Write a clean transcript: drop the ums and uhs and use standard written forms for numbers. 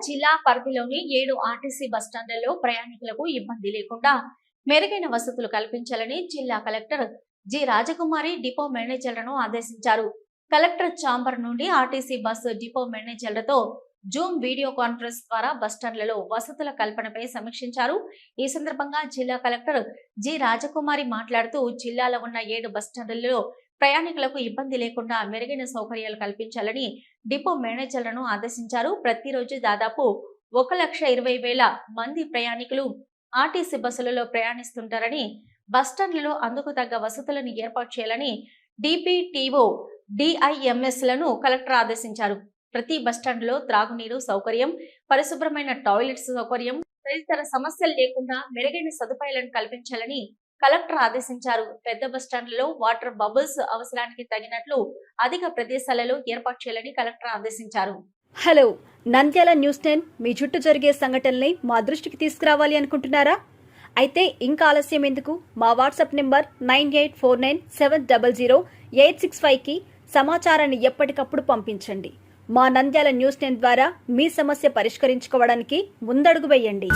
జిల్లా పరిధిలోని 7 ఆర్టీసీ బస్టాండ్లలో ప్రయాణికులకు ఇబ్బంది లేకుండా మెరుగైన వసతులు కల్పించాలని జిల్లా కలెక్టర్ జి రాజకుమారి డిపో మేనేజర్లను ఆదేశించారు. కలెక్టర్ ఛాంబర్ నుండి ఆర్టీసీ బస్సు డిపో మేనేజర్లతో జూమ్ వీడియో కాన్ఫరెన్స్ ద్వారా బస్టాండ్లలో వసతుల కల్పనపై సమీక్షించారు. ఈ సందర్భంగా జిల్లా కలెక్టర్ జి రాజకుమారి మాట్లాడుతూ జిల్లాలో ఉన్న 7 బస్టాండ్లలో ప్రయాణికులకు ఇబ్బంది లేకుండా మెరుగైన సౌకర్యాలు కల్పించాలని డిపో మేనేజర్లను ఆదేశించారు. ప్రతిరోజు దాదాపు 1,20,000 మంది ప్రయాణికులు ఆర్టీసీ బస్సులలో ప్రయాణిస్తుంటారని, బస్టాండ్లలో అందుకు తగ్గ వసతులను ఏర్పాటు చేయాలని డిపిటిఓ డిఐఎంఎస్లను కలెక్టర్ ఆదేశించారు. ప్రతి బస్టాండ్లో త్రాగునీరు సౌకర్యం, పరిశుభ్రమైన టాయిలెట్స్ సౌకర్యం తదితర సమస్యలు లేకుండా మెరుగైన సదుపాయాలను కల్పించాలని కలెక్టర్ ఆదేశించారు. పెద్ద బస్టాండ్లలో వాటర్ బబుల్స్ అవసరానికి తగినట్లు అధిక ప్రదేశాలలో ఏర్పాటు చేయాలని కలెక్టర్ ఆదేశించారు. హలో, నంద్యాల న్యూస్ 10 మీ చుట్టూ జరిగే సంఘటనల్ని మా దృష్టికి తీసుకురావాలి అనుకుంటున్నారా? అయితే ఇంకా ఆలస్యం ఎందుకు? మా వాట్సాప్ నెంబర్ 9849700865కి సమాచారాన్ని ఎప్పటికప్పుడు పంపించండి. మా నంద్యాల న్యూస్ 10 ద్వారా మీ సమస్య పరిష్కరించుకోవడానికి ముందడుగు వేయండి.